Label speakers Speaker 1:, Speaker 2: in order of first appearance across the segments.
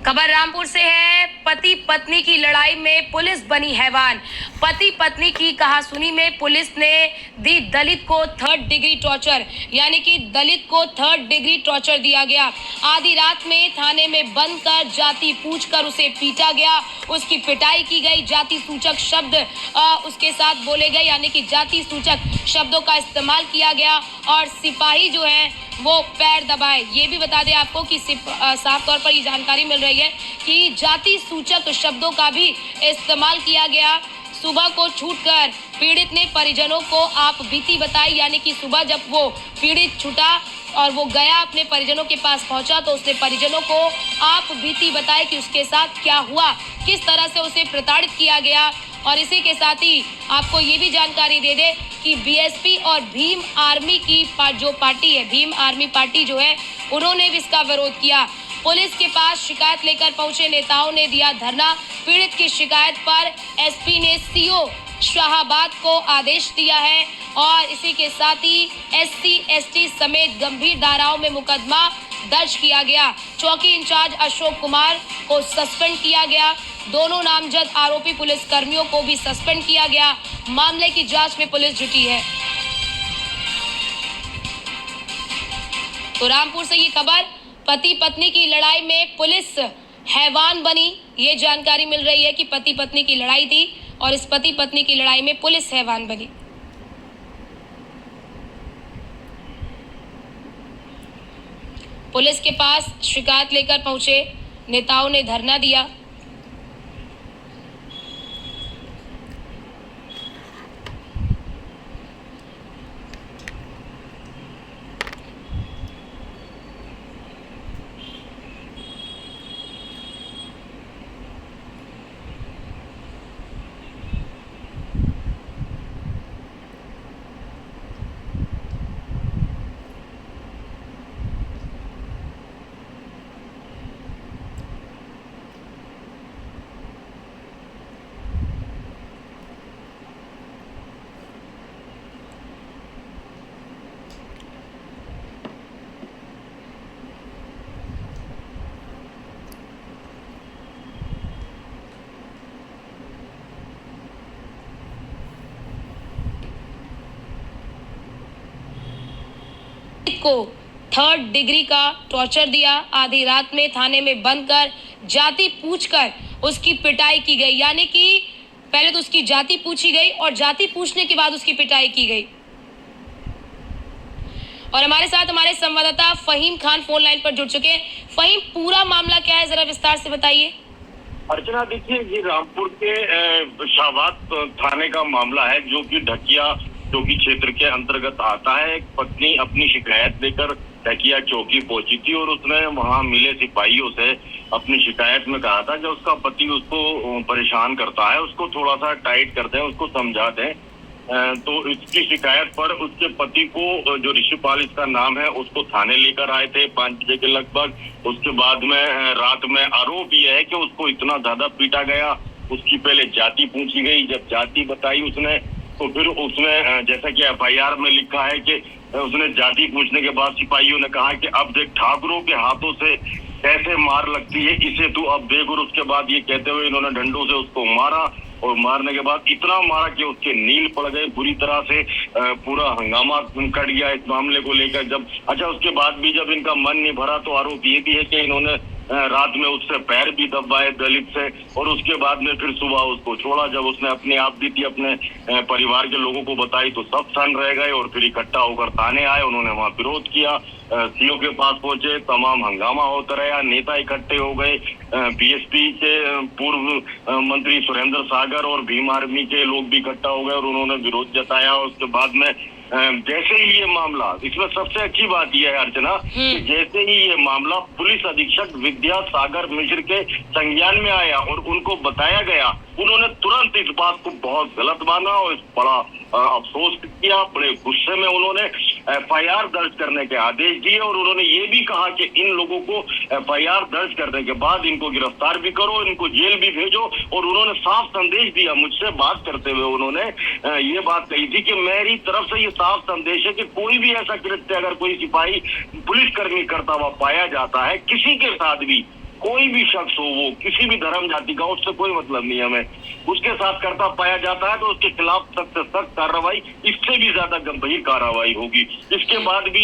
Speaker 1: खबर रामपुर से है। पति पत्नी की लड़ाई में पुलिस बनी हैवान। पति पत्नी की कहासुनी में पुलिस ने दी दलित को 3rd डिग्री टॉर्चर, यानी कि दलित को 3rd डिग्री टॉर्चर दिया गया। आधी रात में थाने में बंद कर जाति पूछकर उसे पीटा गया, उसकी पिटाई की गई। जाति सूचक शब्द उसके साथ बोले गए, यानी कि जाति सूचक शब्दों का इस्तेमाल किया गया और सिपाही जो है वो पैर दबाए। ये भी बता दें आपको कि साफ तौर पर ये जानकारी मिल रही है कि जाति सूचक शब्दों का भी इस्तेमाल किया गया। सुबह को छूटकर पीड़ित ने परिजनों को आप बीती बताई, यानी कि सुबह जब वो पीड़ित छूटा और वो गया अपने परिजनों के पास पहुंचा तो उसने परिजनों को आप बीती बताई कि उसके साथ क्या हुआ, किस तरह से उसे प्रताड़ित किया गया। और इसी के साथ ही आपको ये भी जानकारी दे दे कि बीएसपी और भीम आर्मी की जो पार्टी है, भीम आर्मी पार्टी जो है, उन्होंने भी इसका विरोध किया। पुलिस के पास शिकायत लेकर पहुंचे नेताओं ने दिया धरना। पीड़ित की शिकायत पर एसपी ने सीओ शाहाबाद को आदेश दिया है और इसी के साथ ही एससी एसटी समेत गंभीर धाराओं में मुकदमा दर्ज किया गया। चौकी इंचार्ज अशोक कुमार को सस्पेंड किया गया। दोनों नामजद आरोपी पुलिस कर्मियों को भी सस्पेंड किया गया। मामले की जांच में पुलिस जुटी है। तो रामपुर से ये खबर, पति पत्नी की लड़ाई में पुलिस हैवान बनी। ये जानकारी मिल रही है कि पति पत्नी की लड़ाई थी और इस पति पत्नी की लड़ाई में पुलिस हैवान बनी। पुलिस के पास शिकायत लेकर पहुंचे नेताओं ने धरना दिया। को 3rd डिग्री का टॉर्चर दिया। आधी रात में थाने में बंद कर जाति पूछकर उसकी पिटाई की गई, यानी कि पहले तो उसकी जाति पूछी गई और जाति पूछने के बाद उसकी पिटाई की गई। और हमारे साथ हमारे संवाददाता फहीम खान फोन लाइन पर जुड़ चुके हैं। फहीम, पूरा मामला क्या है, जरा विस्तार से बताइए।
Speaker 2: अर्चना, देखिए, ये रामपुर के शाहबाद थाने का मामला है जो कि ढकिया चौकी क्षेत्र के अंतर्गत आता है। एक पत्नी अपनी शिकायत लेकर ढकिया चौकी पहुंची थी और उसने वहां मिले सिपाहियों से अपनी शिकायत में कहा था जब उसका पति उसको परेशान करता है, उसको थोड़ा सा टाइट कर दें, उसको समझा दें। तो इसकी शिकायत पर उसके पति को, जो ऋषिपाल इसका नाम है, उसको थाने लेकर आए थे 5 बजे के लगभग। उसके बाद में रात में आरोप यह है कि उसको इतना ज्यादा पीटा गया। उसकी पहले जाति पूछी गई, जब जाति बताई उसने तो फिर उसने, जैसा कि एफआईआर में लिखा है कि उसने जाति पूछने के बाद सिपाहियों ने कहा कि अब देख ठाकुरों के हाथों से कैसे मार लगती है, इसे तू अब देख। और उसके बाद ये कहते हुए इन्होंने डंडों से उसको मारा और मारने के बाद इतना मारा कि उसके नील पड़ गए बुरी तरह से। पूरा हंगामा कट गया इस मामले को लेकर। जब उसके बाद भी जब इनका मन नहीं भरा तो आरोप ये भी है कि इन्होंने रात में उससे पैर भी दबाए दलित से और उसके बाद में फिर सुबह उसको छोड़ा। जब उसने अपनी आप बीती अपने परिवार के लोगों को बताई तो सब सन रह गए और फिर इकट्ठा होकर थाने आए। उन्होंने वहां विरोध किया, सीओ के पास पहुंचे, तमाम हंगामा होता रहा, नेता इकट्ठे हो गए। बीएसपी के पूर्व मंत्री सुरेंद्र सागर और भीम आर्मी के लोग भी इकट्ठा हो गए और उन्होंने विरोध जताया। उसके बाद में जैसे ही ये मामला, इसमें सबसे अच्छी बात यह है अर्चना कि जैसे ही ये मामला पुलिस अधीक्षक विद्या सागर मिश्र के संज्ञान में आया और उनको बताया गया, उन्होंने तुरंत इस बात को बहुत गलत माना और बड़ा अफसोस किया। बड़े गुस्से में उन्होंने एफआईआर दर्ज करने के आदेश दिए और उन्होंने ये भी कहा कि इन लोगों को एफआईआर दर्ज करने के बाद इनको गिरफ्तार भी करो, इनको जेल भी भेजो। और उन्होंने साफ संदेश दिया, मुझसे बात करते हुए उन्होंने ये बात कही थी कि मेरी तरफ से ये साफ संदेश है कि कोई भी ऐसा कृत्य अगर कोई सिपाही पुलिसकर्मी करता हुआ पाया जाता है, किसी के साथ भी, कोई भी शख्स हो, वो किसी भी धर्म जाति का, उससे कोई मतलब नहीं हमें, उसके साथ करता पाया जाता है तो उसके खिलाफ सख्त से सख्त कार्रवाई, इससे भी ज्यादा गंभीर कार्रवाई होगी। इसके बाद भी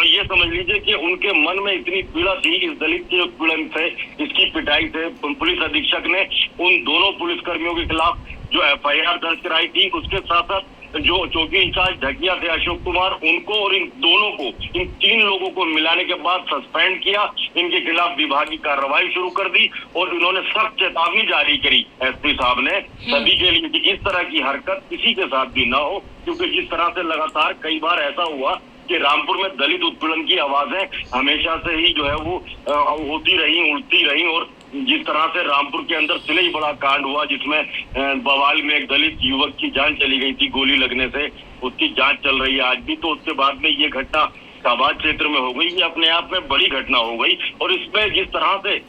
Speaker 2: ये समझ लीजिए कि उनके मन में इतनी पीड़ा थी इस दलित के उत्पीड़न से, इसकी पिटाई से, पुलिस अधीक्षक ने उन दोनों पुलिसकर्मियों के खिलाफ जो FIR दर्ज कराई थी, उसके साथ साथ जो चौकी इंचार्ज ढकिया थे अशोक कुमार, उनको और इन दोनों को, इन 3 लोगों को मिलाने के बाद सस्पेंड किया, इनके खिलाफ विभागीय कार्रवाई शुरू कर दी और इन्होंने सख्त चेतावनी जारी करी SP साहब ने सभी के लिए कि इस तरह की हरकत किसी के साथ भी ना हो, क्योंकि जिस तरह से लगातार कई बार ऐसा हुआ कि रामपुर में दलित उत्पीड़न की आवाजें हमेशा से ही जो है वो होती रही, उड़ती रही, और जिस तरह से रामपुर के अंदर सिले बड़ा कांड हुआ जिसमें बवाल में एक दलित युवक की जान चली गई थी गोली लगने से, उसकी जांच चल रही है आज भी। तो उसके बाद में ये घटना शाहबाद क्षेत्र में हो गई, ये अपने आप में बड़ी घटना हो गई और इसमें जिस तरह से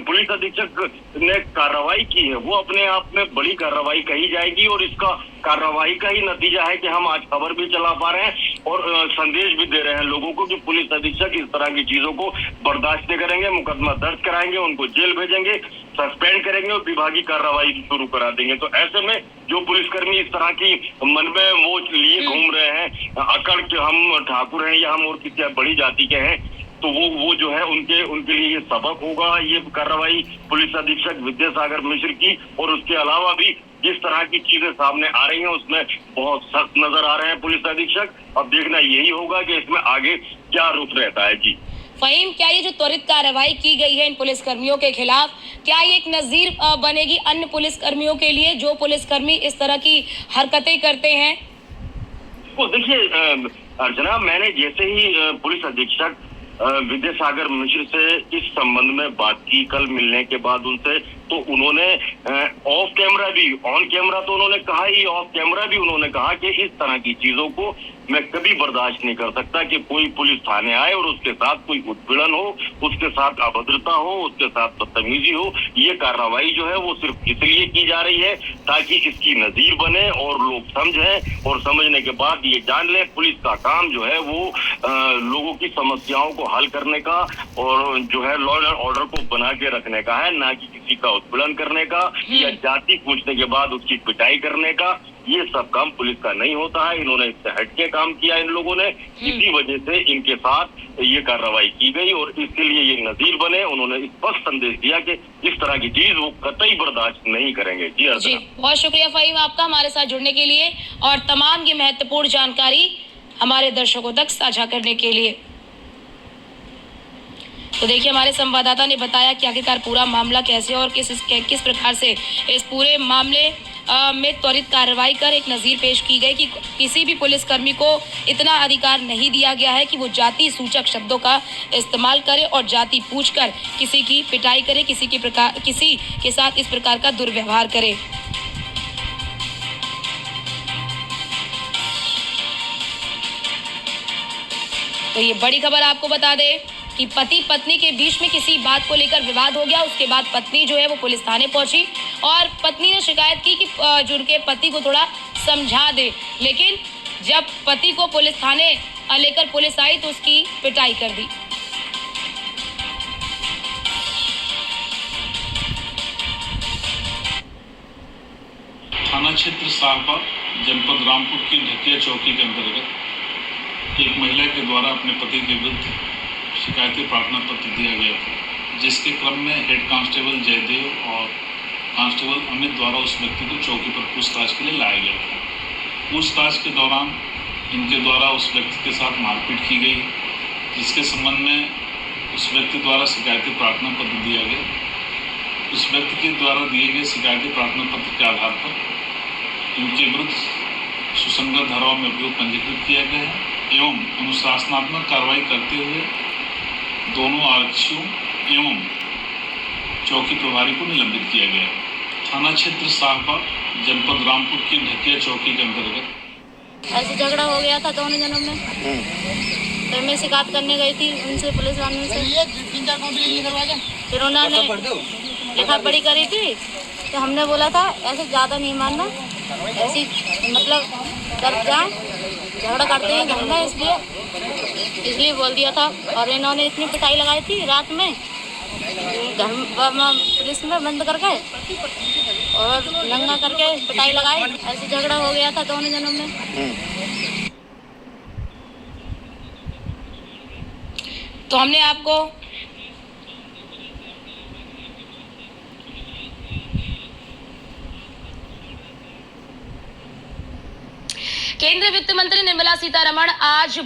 Speaker 2: पुलिस अधीक्षक ने कार्रवाई की है वो अपने आप में बड़ी कार्रवाई कही जाएगी और इसका कार्रवाई का ही नतीजा है कि हम आज खबर भी चला पा रहे हैं और संदेश भी दे रहे हैं लोगों को कि पुलिस अधीक्षक इस तरह की चीजों को बर्दाश्त नहीं करेंगे, मुकदमा दर्ज कराएंगे, उनको जेल भेजेंगे, सस्पेंड करेंगे और विभागीय कार्रवाई शुरू करा देंगे। तो ऐसे में जो पुलिसकर्मी इस तरह की मन में वो लिए घूम रहे हैं अकड़ के हम ठाकुर हैं या हम और किसी बड़ी जाति के हैं, तो वो जो है उनके लिए ये सबक होगा, ये कार्रवाई पुलिस अधीक्षक विद्यासागर मिश्र की। और उसके अलावा भी जिस तरह की चीजें सामने आ रही हैं उसमें बहुत सख्त नजर आ रहे हैं पुलिस अधीक्षक। अब देखना यही होगा कि इसमें आगे क्या रुख रहता है। जी
Speaker 1: फहीम, क्या ये जो त्वरित कार्रवाई की गई है इन पुलिसकर्मियों के खिलाफ, क्या ये एक नजीर बनेगी अन्य पुलिसकर्मियों के लिए जो पुलिसकर्मी इस तरह की हरकतें करते हैं?
Speaker 2: तो देखिए अर्चना, मैंने जैसे ही पुलिस अधीक्षक विद्यासागर मिश्र से इस संबंध में बात की कल मिलने के बाद उनसे, तो उन्होंने ऑफ कैमरा भी, ऑन कैमरा तो उन्होंने कहा ही, ऑफ कैमरा भी उन्होंने कहा कि इस तरह की चीजों को मैं कभी बर्दाश्त नहीं कर सकता कि कोई पुलिस थाने आए और उसके साथ कोई उत्पीड़न हो, उसके साथ अभद्रता हो, उसके साथ बदतमीजी हो। ये कार्रवाई जो है वो सिर्फ इसलिए की जा रही है ताकि इसकी नजीर बने और लोग समझें और समझने के बाद ये जान लें पुलिस का काम जो है वो लोगों की समस्याओं को हल करने का और जो है लॉ एंड ऑर्डर को बना के रखने का है, ना कि किसी का उत्पीड़न करने का या जाति पूछने के बाद उसकी पिटाई करने का। ये सब काम पुलिस का नहीं होता है। इन्होंने इससे हटके काम किया इन लोगों ने, इसी वजह से इनके साथ ये कार्रवाई की गई और इसके लिए ये नजीर बने। उन्होंने स्पष्ट संदेश दिया कि इस तरह की चीज वो कतई बर्दाश्त नहीं करेंगे। जी
Speaker 1: बहुत शुक्रिया फहीम आपका हमारे साथ जुड़ने के लिए और तमाम ये महत्वपूर्ण जानकारी हमारे दर्शकों तक साझा करने के लिए। तो देखिए, हमारे संवाददाता ने बताया कि आखिरकार पूरा मामला कैसे और किस प्रकार से इस पूरे मामले में त्वरित कार्रवाई कर एक नज़ीर पेश की गई कि किसी भी पुलिसकर्मी को इतना अधिकार नहीं दिया गया है कि वो जाति सूचक शब्दों का इस्तेमाल करे और जाति पूछकर किसी की पिटाई करे, किसी के साथ इस प्रकार का दुर्व्यवहार करे। तो ये बड़ी खबर आपको बता दे कि पति पत्नी के बीच में किसी बात को लेकर विवाद हो गया। उसके बाद पत्नी जो है वो पुलिस थाने पहुंची और पत्नी ने शिकायत की कि जो उनके पति को थोड़ा समझा दे, लेकिन जब पति को पुलिस थाने लेकर पुलिस आई तो उसकी पिटाई कर दी।
Speaker 3: थाना क्षेत्र शाहबाद जनपद रामपुर की ढकिया चौकी के अंतर्गत एक महिला के द्वारा अपने पति के विरुद्ध शिकायती प्रार्थना पत्र दिया गया था, जिसके क्रम में हेड कांस्टेबल जयदेव और कांस्टेबल अमित द्वारा उस व्यक्ति को चौकी पर पूछताछ के लिए लाया गया था। पूछताछ के दौरान इनके द्वारा उस व्यक्ति के साथ मारपीट की गई, जिसके संबंध में उस व्यक्ति द्वारा शिकायती प्रार्थना पत्र दिया गया। उस व्यक्ति के द्वारा दिए गए शिकायती प्रार्थना पत्र के आधार पर इनके विरुद्ध सुसंगत धाराओं में अभियोग पंजीकृत किया गया है एवं अनुशासनात्मक कार्रवाई करते हुए दोनों आरक्षियों एवं चौकी प्रभारी को निलंबित किया गया। थाना क्षेत्र शाहबाद जनपद रामपुर की ढकिया चौकी के अंतर्गत
Speaker 4: ऐसे झगड़ा हो गया था दोनों जनों में, तो मैं शिकायत करने गई थी उनसे, पुलिस वालों से। फिर उन्होंने लिखा पढ़ी करी थी, तो हमने बोला था ऐसे ज़्यादा नहीं मानना, ऐसी मतलब कर जाए झगड़ा करते हैं धंधा, इसलिए बोल दिया था। और इन्होंने इतनी पिटाई लगाई थी रात में घर में पुलिस में बंद करके और नंगा करके पिटाई लगाई। ऐसे झगड़ा हो गया था दोनों जनों में।
Speaker 1: तो हमने आपको केंद्रीय वित्त मंत्री निर्मला सीतारमण आज